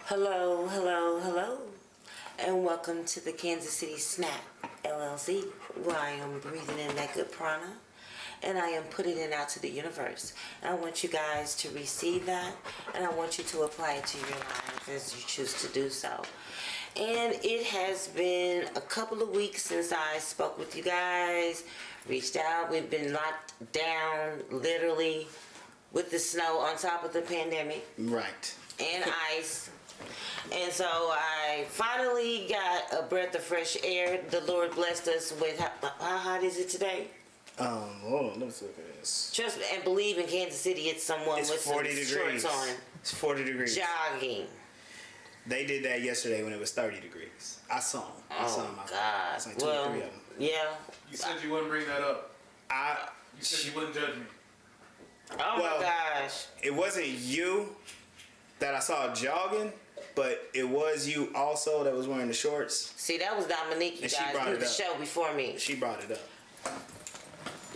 Hello, hello, hello, and welcome to the Kansas City Snack LLC, where I am breathing in that good prana, and I am putting it out to the universe. And I want you guys to receive that, and I want you to apply it to your lives as you choose to do so. And it has been a couple of weeks since I spoke with you guys, reached out. We've been locked down, literally, with the snow on top of the pandemic. Right. And ice. And so I finally got a breath of fresh air. The Lord blessed us with, how hot is it today? Hold on, let's look at this. Trust me and believe, in Kansas City it's someone It's with 40 some degrees. shorts on. It's 40 degrees. Jogging. They did that yesterday when it was 30 degrees. I saw them. I saw them. God. It's like 2 or 3 of them. Yeah. You said you wouldn't bring that up. You said you wouldn't judge me. Oh my gosh. It wasn't you that I saw jogging, but it was you also that was wearing the shorts. See, that was Dominique, you And she guys. brought Who it the up. show before me. She brought it up.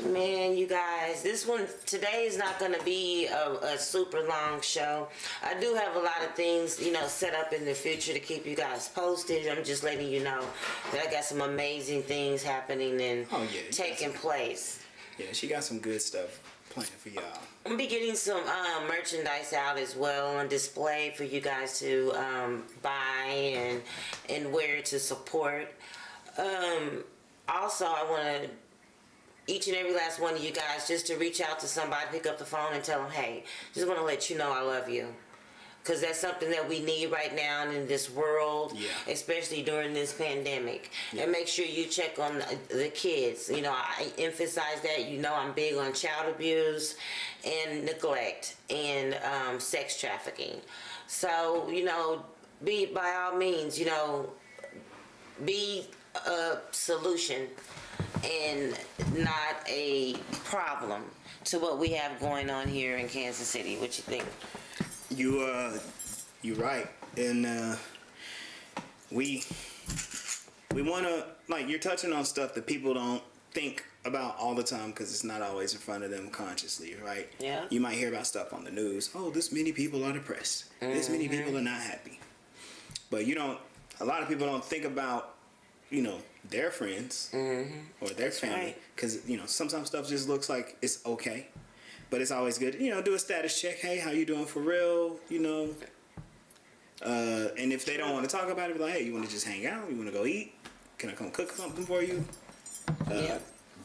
Man, you guys, this one today is not going to be a super long show. I do have a lot of things, set up in the future to keep you guys posted. I'm just letting you know that I got some amazing things happening and taking place. Yeah, she got some good stuff planned for y'all. I'm be getting some merchandise out as well on display for you guys to buy and wear to support. Also, I want to each and every last one of you guys just to reach out to somebody, pick up the phone and tell them, hey, just want to let you know I love you. Because that's something that we need right now in this world, especially during this pandemic. And make sure you check on the kids. I emphasize that. I'm big on child abuse and neglect and sex trafficking. So, be, by all means, be a solution and not a problem to what we have going on here in Kansas City. What you think? You're right, and we want to, like, you're touching on stuff that people don't think about all the time because it's not always in front of them consciously, right? Yeah. You might hear about stuff on the news. Oh, this many people are depressed. This many people are not happy. But a lot of people don't think about, their friends or their family, because sometimes stuff just looks like it's okay. But it's always good, do a status check. Hey, how you doing for real? And if they don't want to talk about it, be like, hey, you want to just hang out? You want to go eat? Can I come cook something for you?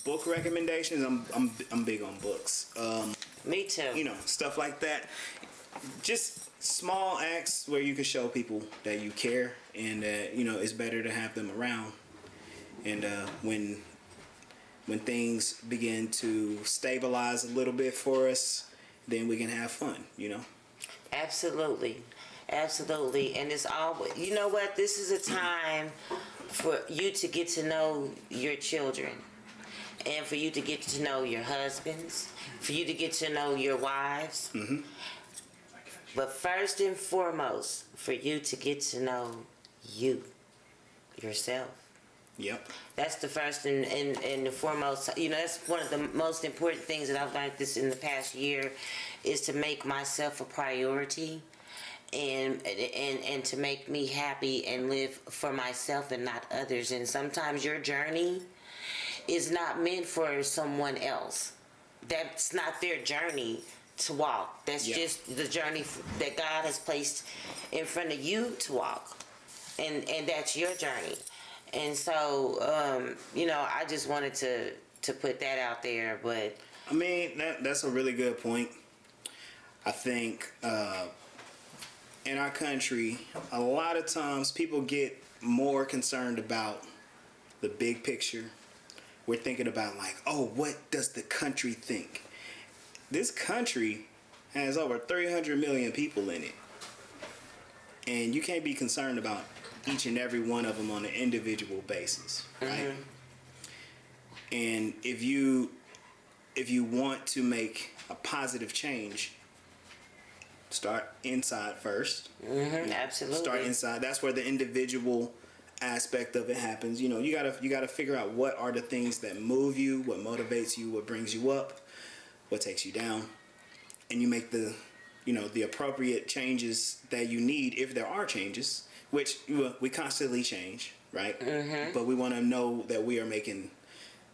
Book recommendations. I'm big on books. Me too. Stuff like that. Just small acts where you can show people that you care and that it's better to have them around. And when things begin to stabilize a little bit for us, then we can have fun, Absolutely. And it's always, this is a time for you to get to know your children and for you to get to know your husbands, for you to get to know your wives. But first and foremost, for you to get to know yourself. Yep. That's the first and the foremost. That's one of the most important things that I've learned this in the past year, is to make myself a priority and to make me happy and live for myself and not others. And sometimes your journey is not meant for someone else. That's not their journey to walk. That's just the journey that God has placed in front of you to walk. And that's your journey. And so, I just wanted to put that out there. But I mean, that's a really good point. I think in our country, a lot of times people get more concerned about the big picture. We're thinking about like, oh, what does the country think? This country has over 300 million people in it. And you can't be concerned about each and every one of them on an individual basis, right? And if you want to make a positive change, start inside first. Absolutely. Start inside. That's where the individual aspect of it happens. You gotta figure out what are the things that move you, what motivates you, what brings you up, what takes you down, and you make the the appropriate changes that you need if there are changes, which we constantly change, right? But we want to know that we are making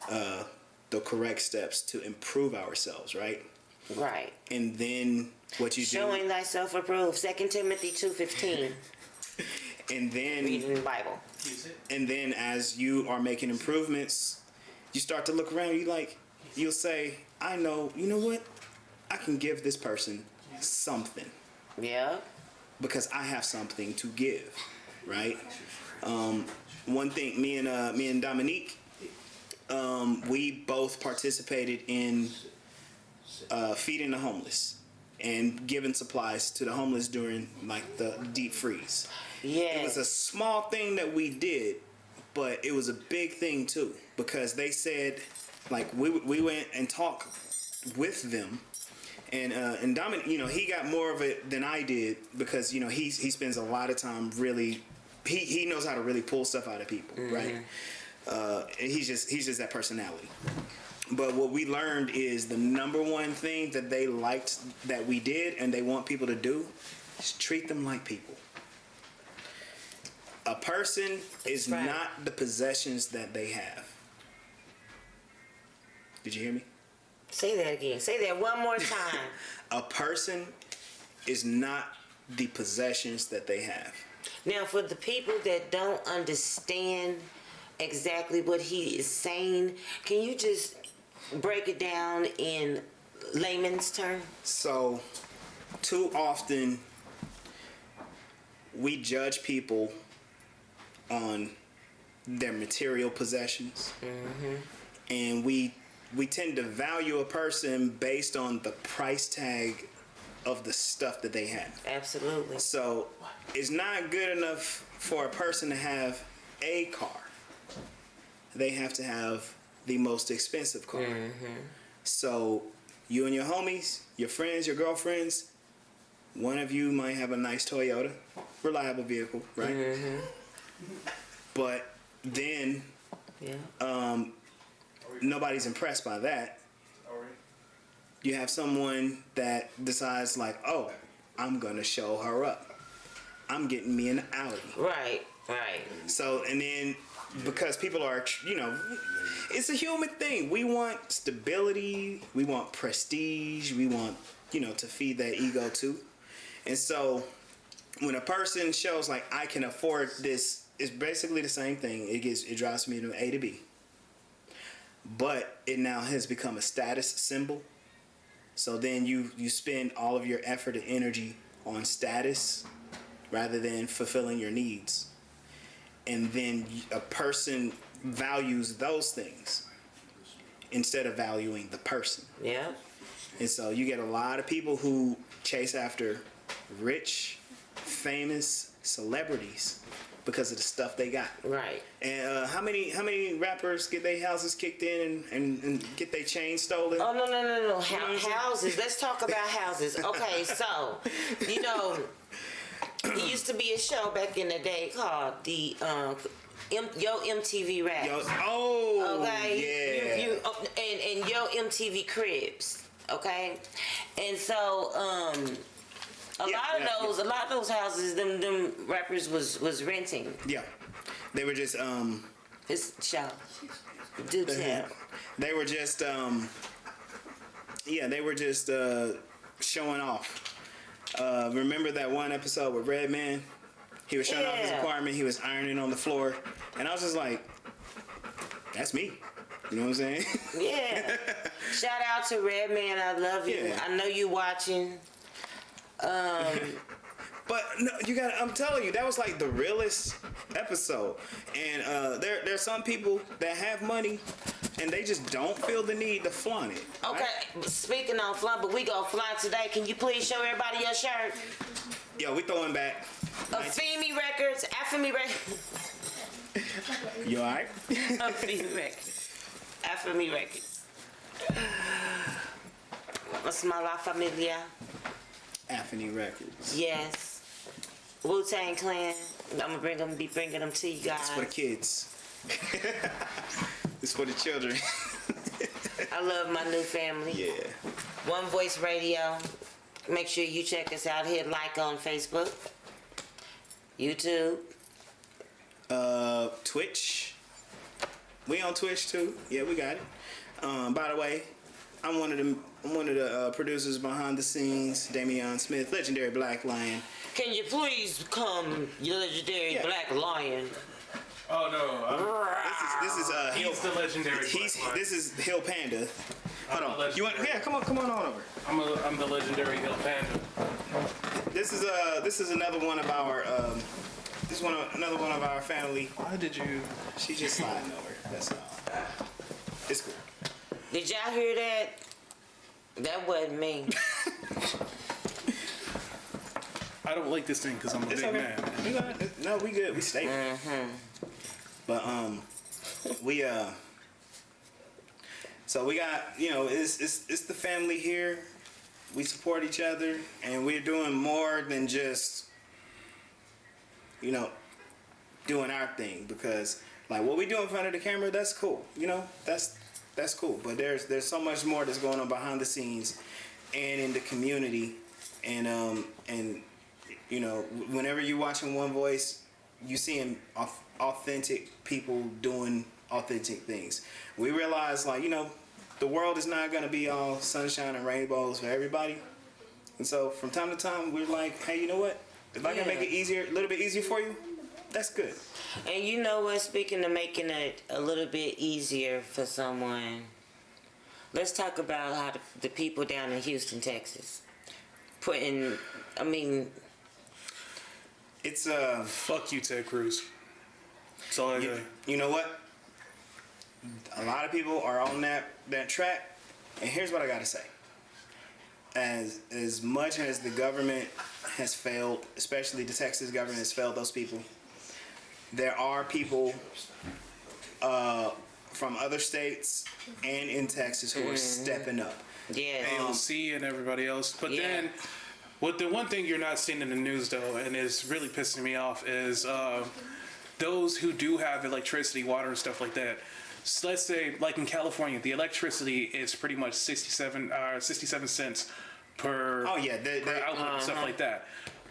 the correct steps to improve ourselves, right? Right. And then what you Showing thyself approved. 2 Timothy 2:15. and then Reading the Bible. and then as you are making improvements, you start to look around. You'll say, I know. You know what? I can give this person something Yeah. because I have something to give, right? One thing, me and Dominique, we both participated in feeding the homeless and giving supplies to the homeless during like the deep freeze. Yeah. It was a small thing that we did, but it was a big thing too, because they said, like, we went and talked with them, and Dominic, he got more of it than I did, because he spends a lot of time really, he knows how to really pull stuff out of people, right? And he's just that personality. But what we learned is the number one thing that they liked that we did and they want people to do is treat them like people. A person is right. not the possessions that they have. Did you hear me? Say that again. Say that one more time. A person is not the possessions that they have. Now, for the people that don't understand exactly what he is saying, can you just break it down in layman's terms? So, too often, we judge people on their material possessions. And we tend to value a person based on the price tag of the stuff that they have. Absolutely. So it's not good enough for a person to have a car. They have to have the most expensive car. So you and your homies, your friends, your girlfriends, one of you might have a nice Toyota, reliable vehicle, right? But then nobody's impressed by that. You have someone that decides, like, oh, I'm gonna show her up. I'm getting me an Audi. Right. So, and then because people are, it's a human thing. We want stability. We want prestige. We want, to feed that ego too. And so when a person shows like, I can afford this, it's basically the same thing. It drives me from A to B. But it now has become a status symbol. So then you spend all of your effort and energy on status rather than fulfilling your needs. And then a person values those things instead of valuing the person. Yeah. And so you get a lot of people who chase after rich, famous celebrities because of the stuff they got. Right. And how many rappers get their houses kicked in and get their chains stolen? Oh, no. Houses. Let's talk about houses. Okay, so, it used to be a show back in the day called the Yo MTV Raps. Yeah. And Yo MTV Cribs. Okay, and so a lot of those houses, them rappers was renting. Yeah, they were just This show. Do tell. They were just showing off. Remember that one episode with Redman? He was showing off his apartment. He was ironing on the floor, and I was just like, "That's me." You know what I'm saying? Yeah. Shout out to Redman. I love you. Yeah. I know you watching. But no, I'm telling you, that was like the realest episode. And there's some people that have money and they just don't feel the need to flaunt it. Okay, right? Speaking on flaunt, but we go flaunt today. Can you please show everybody your shirt? Yo, we throwing back. Afemi Records. Afemi Records. You alright? Afemi Records. Afemi Records. What's my La Familia? Afeni Records. Yes. Wu-Tang Clan. I'm gonna be bringing them to you guys. It's for the kids. It's for the children. I love my new family. Yeah. One Voice Radio. Make sure you check us out. Hit like on Facebook, YouTube. Twitch. We on Twitch too. Yeah, we got it. By the way, I'm one of the producers behind the scenes. Damian Smith, legendary Black Lion. Can you please come, you legendary Black Lion? Oh no. This is He's the legendary. This is Hill Panda. Hold on. legendary. You want? Yeah, come on on over. I'm the legendary Hill Panda. This is another one of our another one of our family. Why did you? She just sliding over. That's all. It's cool. Did y'all hear that? That wasn't me. I don't like this thing because I'm a It's big okay. man. We got it. No, we good. We stable. But we so we got, you know, it's the family here. We support each other, and we're doing more than just, you know, doing our thing, because like what we do in front of the camera, that's cool. You know, that's cool. But there's so much more that's going on behind the scenes and in the community, and you know, whenever you're watching One Voice, you seeing authentic people doing authentic things. We realize, like, you know, the world is not going to be all sunshine and rainbows for everybody. And so from time to time, we're like, hey, you know what? If I can make it easier, a little bit easier for you, that's good. And you know what? Speaking of making it a little bit easier for someone, let's talk about how the people down in Houston, Texas, It's Fuck you, Ted Cruz. That's all I got. you know what? A lot of people are on that track, and here's what I got to say. As much as the government has failed, especially the Texas government has failed those people, there are people from other states and in Texas who are stepping up. yeah. AOC and everybody else. But then, the one thing you're not seeing in the news, though, and is really pissing me off, is those who do have electricity, water, and stuff like that. So let's say, like in California, the electricity is pretty much 67 cents per, Oh yeah, per outlet and stuff like that.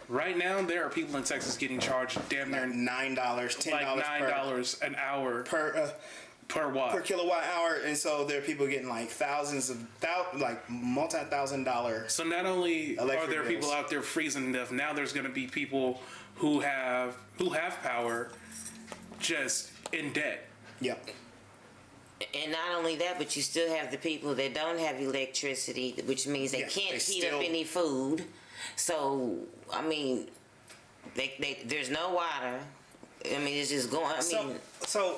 Right now, there are people in Texas getting charged damn near $9, $10 like $9 an hour per watt. per kilowatt hour, and so there are people getting like multi-$1,000. So not only are Electric there bills. people out there freezing to death, now there's going to be people who have power just in debt. Yep. And not only that, but you still have the people that don't have electricity, which means they can't heat up any food. So, I mean, there's no water. I mean, it's just going. So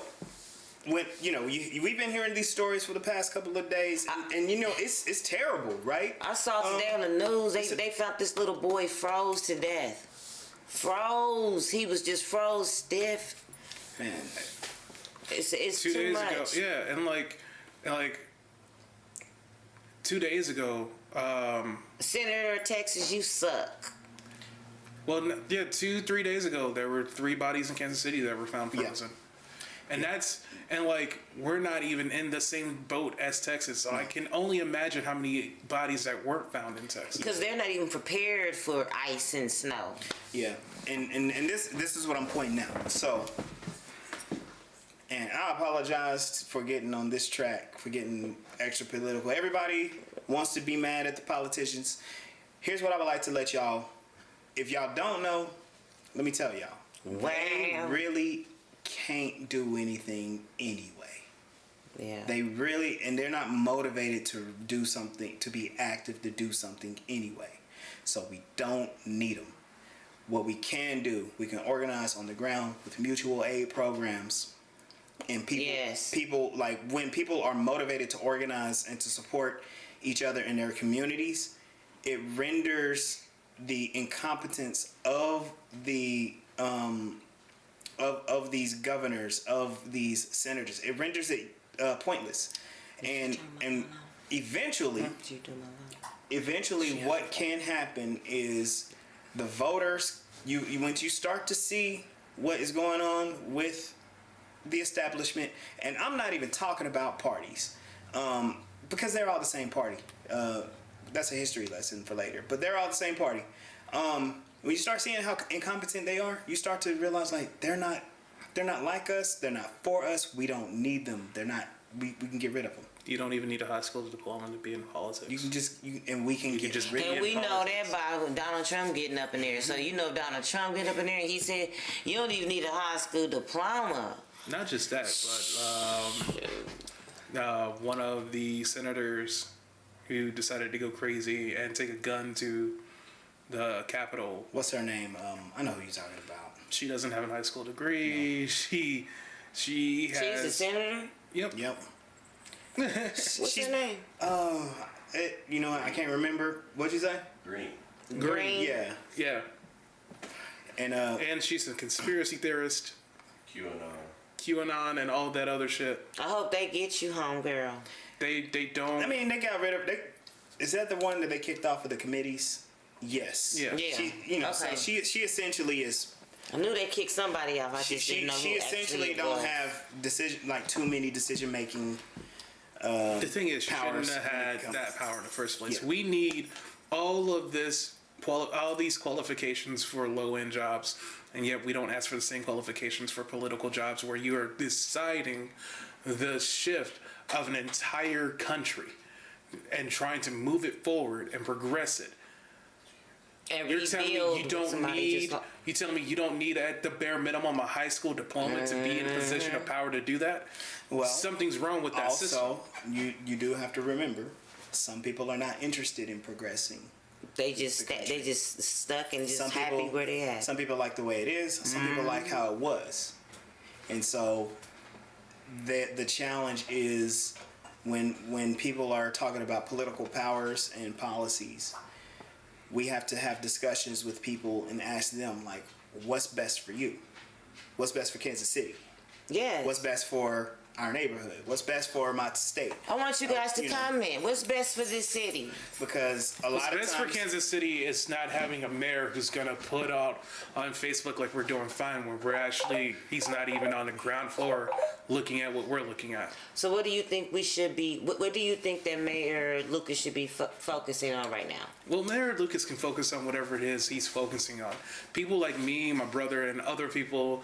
when you know we've been hearing these stories for the past couple of days, and you know it's terrible, right? I saw today on the news they found this little boy froze to death. Froze. He was just froze stiff. Man, It's 2 too days much. ago, yeah, and like 2 days ago. Senator of Texas, you suck. Well, 2-3 days ago, there were 3 bodies in Kansas City that were found frozen, and we're not even in the same boat as Texas. So I can only imagine how many bodies that weren't found in Texas. Because they're not even prepared for ice and snow. yeah, and this is what I'm pointing out. So, and I apologize for getting on this track, for getting extra political. Everybody wants to be mad at the politicians. Here's what I would like to let y'all. If y'all don't know, let me tell y'all. They Wow. really can't do anything anyway. Yeah. They're not motivated to do something, to be active, to do something anyway. So we don't need them. What we can do, we can organize on the ground with mutual aid programs. And people like when people are motivated to organize and to support each other in their communities, it renders the incompetence of the of these governors, of these senators, it renders it pointless, and eventually what can happen is the voters, once you start to see what is going on with the establishment, and I'm not even talking about parties, because they're all the same party. that's a history lesson for later. But they're all the same party. When you start seeing how incompetent they are, you start to realize like they're not like us. They're not for us. We don't need them. They're not. We can get rid of them. You don't even need a high school diploma to be in politics. You can just and we can get just rid And of we them. know that by Donald Trump getting up in there. So you know Donald Trump get up in there and he said you don't even need a high school diploma. Not just that, but one of the senators who decided to go crazy and take a gun to the Capitol. What's her name? I know who you're talking about. She doesn't have a high school degree. No. She has. She's a senator? Yep. What's her name? You know what? I can't remember. What'd you say? Green. Yeah. Yeah. And she's a conspiracy theorist. QAnon and all that other shit. I hope they get you home, girl. They don't. I mean, they got rid of. Is that the one that they kicked off of the committees? Yes. Yeah. She, so Okay. she essentially is. I knew they kicked somebody off. I just didn't know who She essentially actually don't was. have too many decision making. The thing is, she shouldn't powers have had when it that power in the first place. Yeah. We need all of this, all these qualifications for low-end jobs, and yet we don't ask for the same qualifications for political jobs, where you are deciding the shift of an entire country and trying to move it forward and progress it. And You're telling me rebuild you don't somebody need? just like- You telling me you don't need at the bare minimum a high school diploma to be in a position of power to do that? Well, Something's wrong with that system. Also, you do have to remember, some people are not interested in progressing. They just stuck and just Some happy people, where they at. Some people like the way it is. Some people like how it was, and so the challenge is when people are talking about political powers and policies, we have to have discussions with people and ask them like, what's best for you? What's best for Kansas City? Yeah. What's best for our neighborhood? What's best for my state? I want you guys to you know. comment. What's best for this city? Because a lot of What's best times, for Kansas City is not having a mayor who's gonna put out on Facebook like we're doing fine, when he's not even on the ground floor looking at what we're looking at. So what do you think we should be, what do you think that Mayor Lucas should be focusing on right now? Well, Mayor Lucas can focus on whatever it is he's focusing on. People like me, my brother, and other people,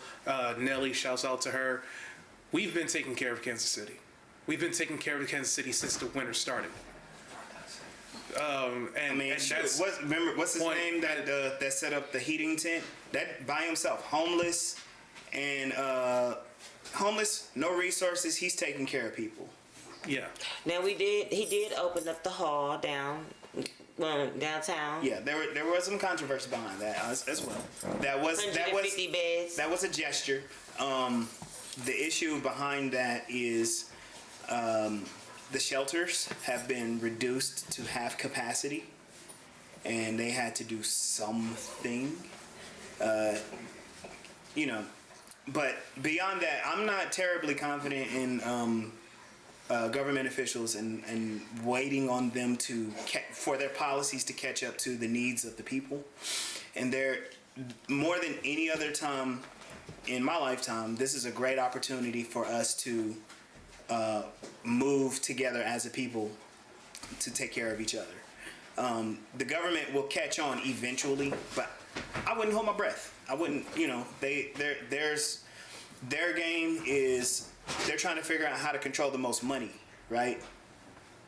Nelly, shouts out to her. We've been taking care of Kansas City. We've been taking care of Kansas City since the winter started. What's his name that set up the heating tent? That by himself, homeless, no resources. He's taking care of people. Yeah. Now he did open up the hall downtown. Yeah, there was some controversy behind that as well. That was 150 beds. That was a gesture. The issue behind that is the shelters have been reduced to half capacity, and they had to do something. But beyond that, I'm not terribly confident in government officials and waiting on them for their policies to catch up to the needs of the people. And they're more than any other time in my lifetime, this is a great opportunity for us to move together as a people to take care of each other. The government will catch on eventually, but I wouldn't hold my breath. I wouldn't, their game is they're trying to figure out how to control the most money, right?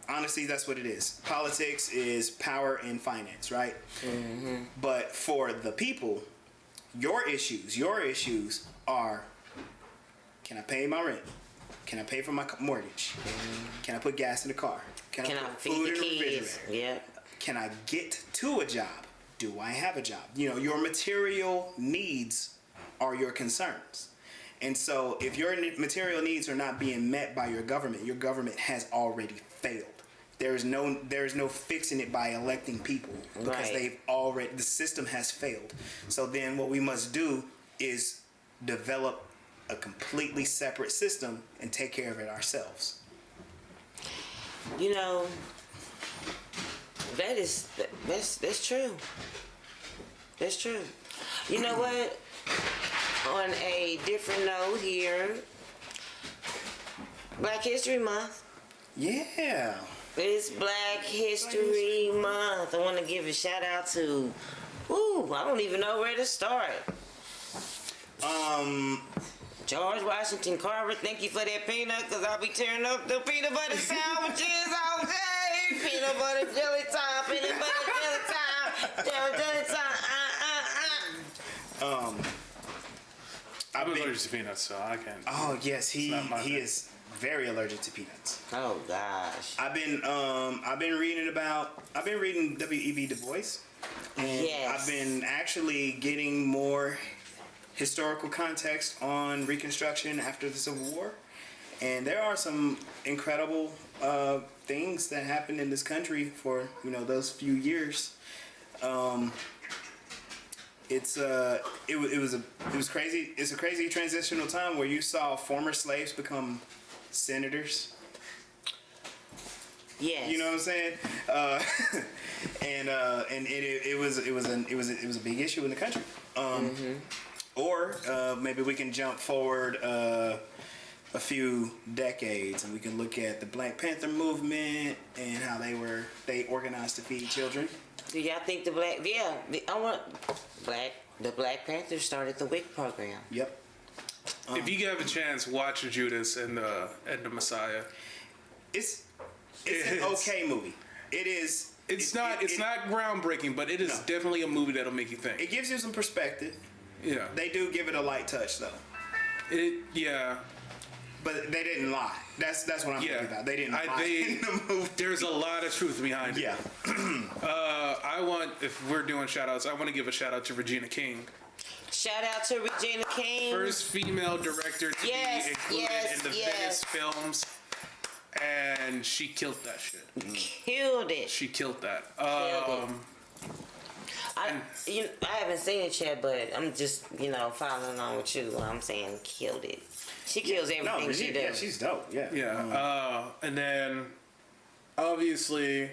Honestly, that's what it is. Politics is power and finance, right? Mm-hmm. But for the people, your issues are, can I pay my rent? Can I pay for my mortgage? Can I put gas in the car? Can I put feed food the in the kids? refrigerator? Yeah. Can I get to a job? Do I have a job? Your material needs are your concerns. And so if your material needs are not being met by your government has already failed. There's no fixing it by electing people because Right. the system has failed. So then what we must do is develop a completely separate system and take care of it ourselves. That's true. That's true. You know what? On a different note here, Black History Month. Yeah. It's Black History Month. I want to give a shout out to, I don't even know where to start. George Washington Carver, thank you for that peanut, because I'll be tearing up the peanut butter sandwiches all day. Peanut butter jelly time, peanut butter jelly time, I'm allergic to peanuts, so I can't. Oh yes, he not my thing. is very allergic to peanuts. Oh gosh. I've been reading W.E.B. Du Bois, and Yes. I've been actually getting more historical context on Reconstruction after the Civil War, and there are some incredible things that happened in this country for those few years. It was crazy. It's a crazy transitional time where you saw former slaves become senators. Yes. You know what I'm saying? And it was a big issue in the country. Or maybe we can jump forward a few decades and we can look at the Black Panther movement and how they organized to feed children. Do y'all think the Black Panthers started the WIC program? Yep. If you have a chance, watch Judas and the Messiah. It's an okay movie. It is. It's not groundbreaking, but it is definitely a movie that'll make you think. It gives you some perspective. Yeah. They do give it a light touch though. Yeah. But they didn't lie. That's what I'm talking about. They didn't lie in the movie. There's a lot of truth behind it. Yeah. If we're doing shout outs, I want to give a shout out to Regina King. Shout out to Regina King. First female director to be included in the Venice films. And she killed that shit. Killed it. She killed that. I haven't seen it yet, but I'm just, following along with you. I'm saying killed it. She kills everything she does. Yeah, she's dope. Yeah. Yeah. And then, obviously,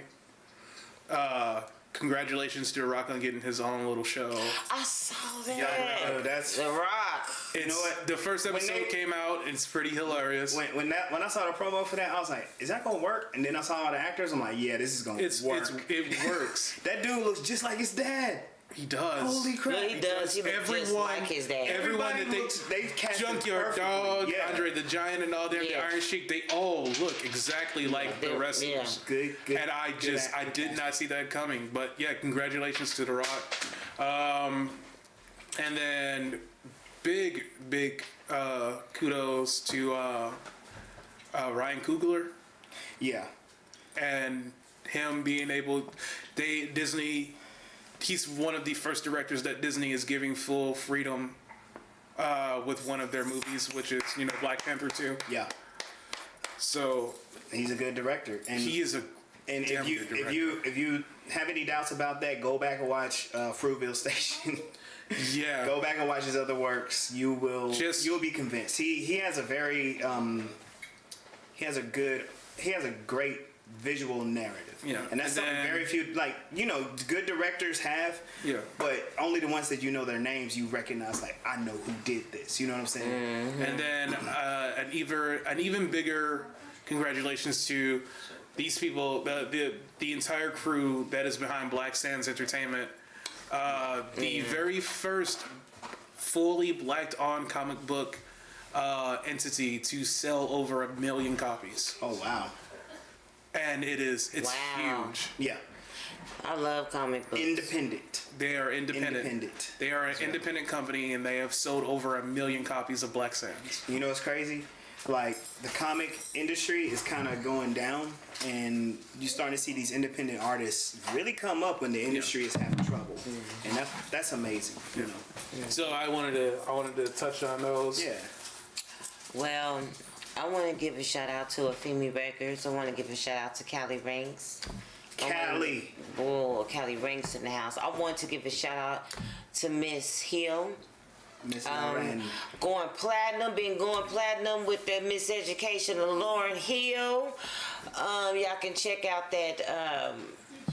congratulations to The Rock on getting his own little show. I saw that. Yeah, that's The Rock. You know what? The first episode came out. It's pretty hilarious. When I saw the promo for that, I was like, "Is that gonna work?" And then I saw all the actors. I'm like, "Yeah, this is gonna work." It works. That dude looks just like his dad. He does. Holy crap! No, he does. He looks just like his dad. Everyone that they cast Junkyard Dog, yeah. Andre the Giant, and all them, the Iron Sheik, they all look exactly like the wrestlers. Good. And I did not see that coming. But yeah, congratulations to The Rock. And then big kudos to Ryan Coogler. Yeah. And him being able, Disney. He's one of the first directors that Disney is giving full freedom with one of their movies, which is Black Panther 2. Yeah. So he's a good director, and he is a. And damn good director. if you have any doubts about that, go back and watch Fruitvale Station. Yeah. Go back and watch his other works. You'll be convinced. He has a very he has a great visual narrative. Yeah. And that's something very few good directors have. Yeah. But only the ones that their names you recognize, like, I know who did this. You know what I'm saying? Mm-hmm. And then an even bigger congratulations to these people, the entire crew that is behind Black Sands Entertainment. The very first fully blacked on comic book entity to sell over 1 million copies. Oh wow. And it's Wow. huge. Yeah. I love comic books. Independent. They are independent. They are an independent company, and they have sold over 1 million copies of Black Sands. You know what's crazy? Like, the comic industry is kind of going down, and you're starting to see these independent artists really come up when the industry is having trouble, and that's amazing. You know. So I wanted to touch on those. Yeah. Well, I want to give a shout out to Afemi Records. I want to give a shout out to Callie Ranks. Callie. Callie Ranks in the house. I want to give a shout out to Miss Hill. Miss Lauren. Been going platinum with that Miss Education of Lauren Hill. Y'all can check out that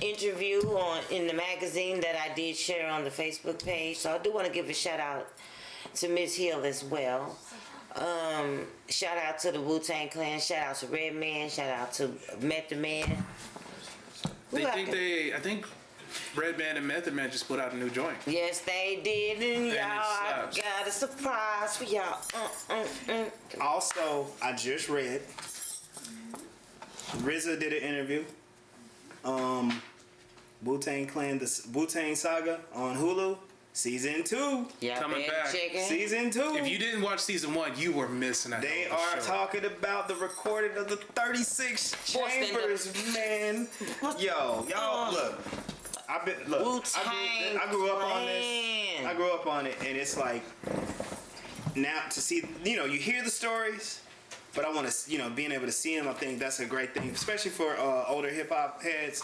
interview in the magazine that I did share on the Facebook page. So I do want to give a shout out to Miss Hill as well. Shout out to the Wu-Tang Clan. Shout out to Redman. Shout out to Method Man. I think Redman and Method Man just put out a new joint. Yes, they did, and y'all, I slaps. got a surprise for y'all. Also, I just read RZA did an interview. Wu-Tang Clan, the Wu-Tang Saga on Hulu, season 2. Y'all Coming better back. check it. Season 2. If you didn't watch season 1, you were missing out. They are talking about the recording of the 36 chambers, man. Yo, y'all, look. I grew up on this. I grew up on it, and it's like, now to see, you hear the stories, but I want to, being able to see them, I think that's a great thing, especially for older hip hop heads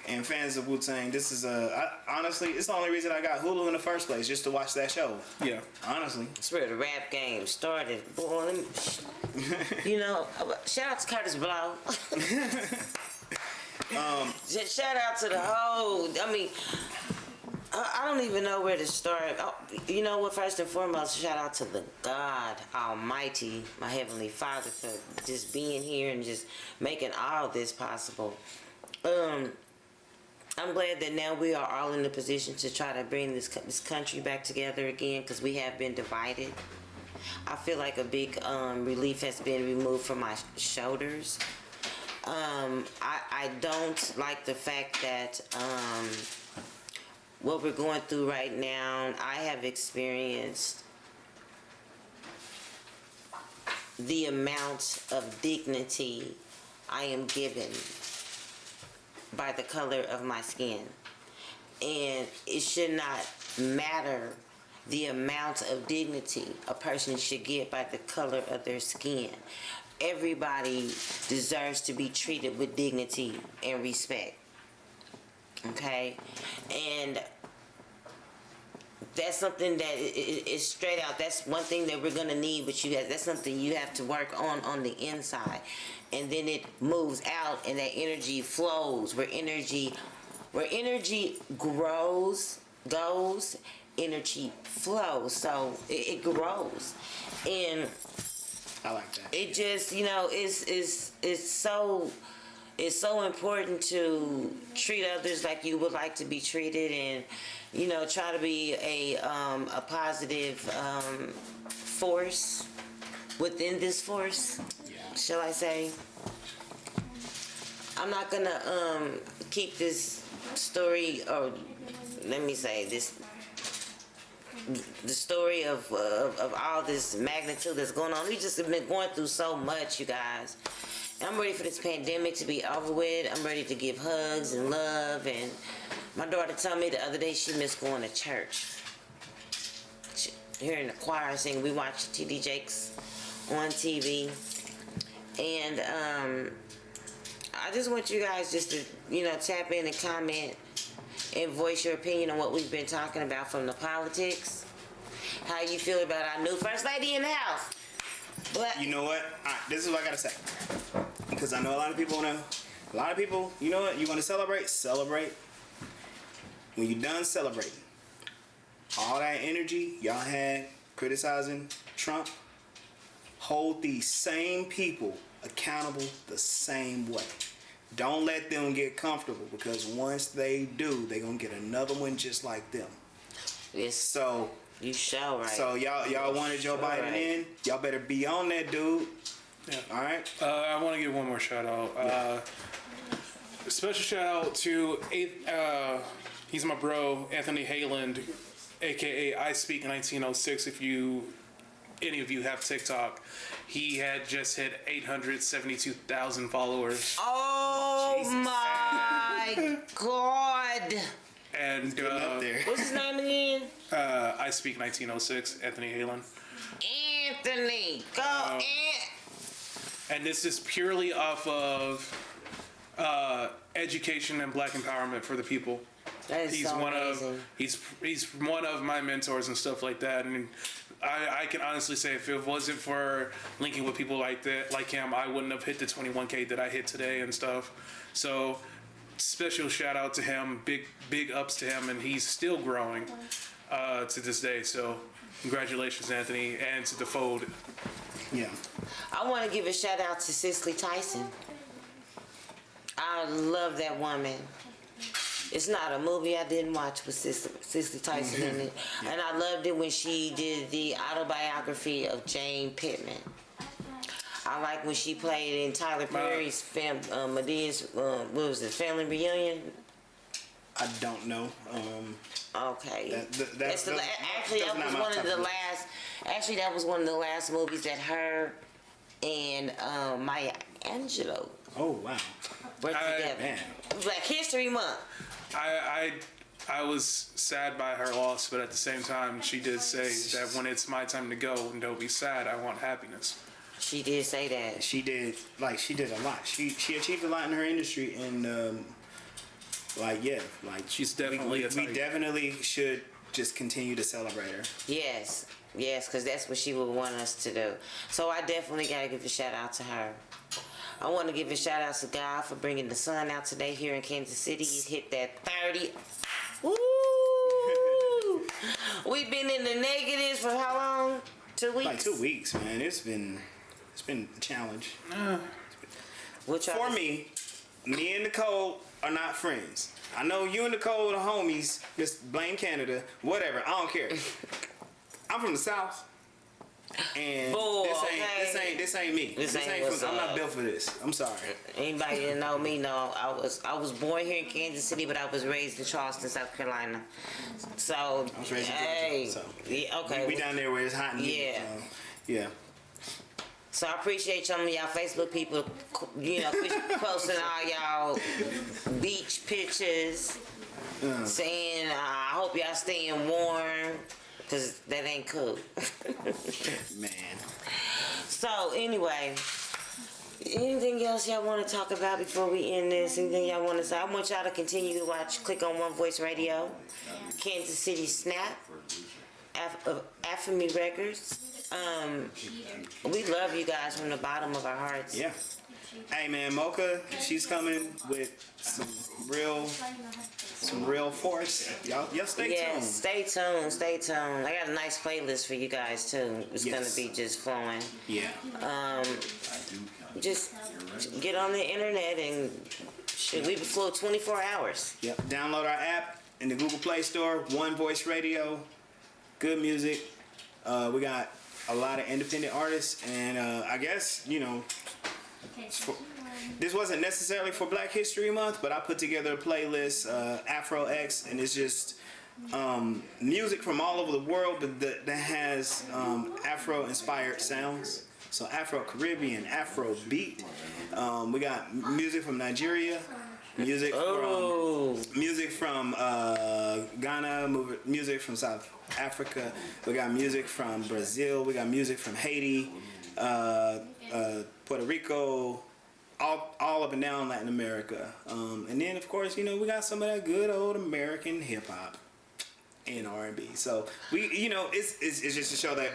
and fans of Wu-Tang. This is honestly, it's the only reason I got Hulu in the first place, just to watch that show. Yeah. Honestly. That's where the rap game started. Boy, shout out to Curtis Blow. Shout out to the whole, I don't even know where to start. You know what? First and foremost, shout out to the God Almighty, my Heavenly Father, for just being here and just making all this possible. I'm glad that now we are all in the position to try to bring this country back together again, because we have been divided. I feel like a big relief has been removed from my shoulders. I don't like the fact that what we're going through right now, I have experienced the amount of dignity I am given by the color of my skin. And it should not matter the amount of dignity a person should get by the color of their skin. Everybody deserves to be treated with dignity and respect. Okay? And that's something that is straight out. That's one thing that we're going to need with you guys. That's something you have to work on the inside. And then it moves out, and that energy flows. Where energy goes, energy flows. So it grows. And I like that. it just, it's so important to treat others like you would like to be treated, and try to be a positive force within this force. Shall I say? I'm not gonna keep this story, or let me say this. The story of all this magnitude that's going on. We just have been going through so much, you guys. And I'm ready for this pandemic to be over with. I'm ready to give hugs and love. And my daughter told me the other day she missed going to church. Hearing the choir sing. We watched T.D. Jakes on TV. And I just want you guys just to, tap in and comment and voice your opinion on what we've been talking about, from the politics. How you feel about our new first lady in the house. But you know what? This is what I gotta say. Because I know a lot of people you know what? You want to celebrate. When you're done celebrating, all that energy y'all had criticizing Trump, hold these same people accountable the same way. Don't let them get comfortable, because once they do, they're gonna get another one just like them. yes, So you show right. So y'all wanted Joe Biden right. in. Y'all better be on that, dude. Yeah. All right. I want to give one more shout out. Special shout out to he's my bro, Anthony Hayland, aka I Speak 1906. If any of you have TikTok, he had just hit 872,000 followers. Oh Jesus. my God! And Up there. What's his name again? I Speak 1906, Anthony Hayland. Anthony, go And this is purely off of education and black empowerment for the people. That is He's so one amazing. of he's one of my mentors and stuff like that. And I can honestly say, if it wasn't for linking with people like him, I wouldn't have hit the 21K that I hit today and stuff. So special shout out to him, big ups to him, and he's still growing to this day. So congratulations, Anthony, and to the Fold. Yeah. I want to give a shout out to Cicely Tyson. I love that woman. It's not a movie I didn't watch with Cicely Tyson in it. And I loved it when she did the autobiography of Jane Pittman. I like when she played in Tyler Perry's Medea's, what was it, Family Reunion? I don't know. Okay. That's not my one of type the of movie. last. Actually, that was one of the last movies that her and Maya Angelou Oh wow. were together. Man. Black History Month. I was sad by her loss, but at the same time, she did say that when it's my time to go, and don't be sad, I want happiness. She did say that. She did a lot. She achieved a lot in her industry, and She's definitely a we type. definitely should just continue to celebrate her. Yes, because that's what she would want us to do. So I definitely got to give a shout out to her. I want to give a shout out to God for bringing the sun out today here in Kansas City. It hit that 30. Woo! We've been in the negatives for how long? 2 weeks? Like 2 weeks, man. It's been a challenge. For me and Nicole are not friends. I know you and Nicole are homies. Just blame Canada. Whatever. I don't care. I'm from the South. And this ain't me. This ain't what's I'm not up. built for this. I'm sorry. Anybody that know me know I was born here in Kansas City, but I was raised in Charleston, South Carolina. So I was raised in Georgia. So yeah, okay. we down there where it's hot and humid. Yeah. So, yeah. So I appreciate some of y'all Facebook people, posting all y'all beach pictures, saying I hope y'all staying warm, cause that ain't cool. Man. So anyway, anything else y'all want to talk about before we end this? Anything y'all want to say? I want y'all to continue to click on One Voice Radio, Kansas City Snap, AFME Records. We love you guys from the bottom of our hearts. Yeah. Hey man, Mocha, she's coming with some real force. Y'all stay tuned. Stay tuned. I got a nice playlist for you guys too. It's gonna be just flowing. Yeah. Just get on the internet and we flow 24 hours. Yep. Download our app in the Google Play Store. One Voice Radio. Good music. We got a lot of independent artists, and I guess this wasn't necessarily for Black History Month, but I put together a playlist, Afro X, and it's just music from all over the world, but that has Afro-inspired sounds. So Afro-Caribbean, Afro-beat. We got music from Nigeria, music from Ghana, music from South Africa. We got music from Brazil. We got music from Haiti, Puerto Rico, all up and down Latin America. And then of course, we got some of that good old American hip hop and R&B. So we, it's just to show that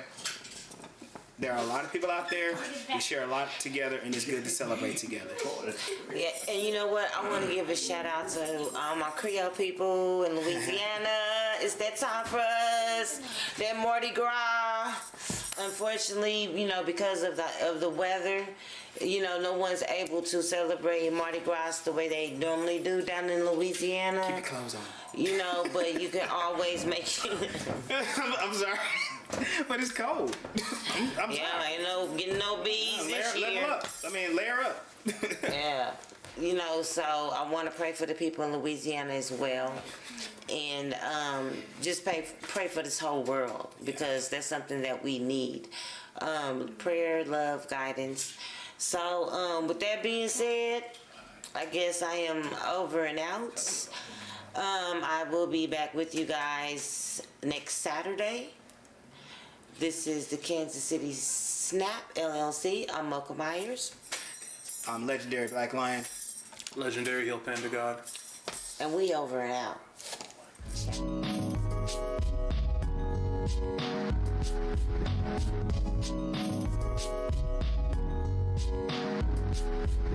there are a lot of people out there. We share a lot together, and it's good to celebrate together. Yeah, and you know what? I want to give a shout out to all my Creole people in Louisiana. It's that time for us. That Mardi Gras. Unfortunately, because of the weather, no one's able to celebrate Mardi Gras the way they normally do down in Louisiana. Keep your clothes on. But you can always make it. I'm sorry, but it's cold. I'm Yeah, sorry. ain't getting no bees this year. Level up. Layer up. Yeah. So I want to pray for the people in Louisiana as well. And just pray for this whole world, because that's something that we need. Prayer, love, guidance. So with that being said, I guess I am over and out. I will be back with you guys next Saturday. This is the Kansas City Snap LLC. I'm Mocha Myers. I'm Legendary Black Lion. Legendary Hill Panda God. And we over and out.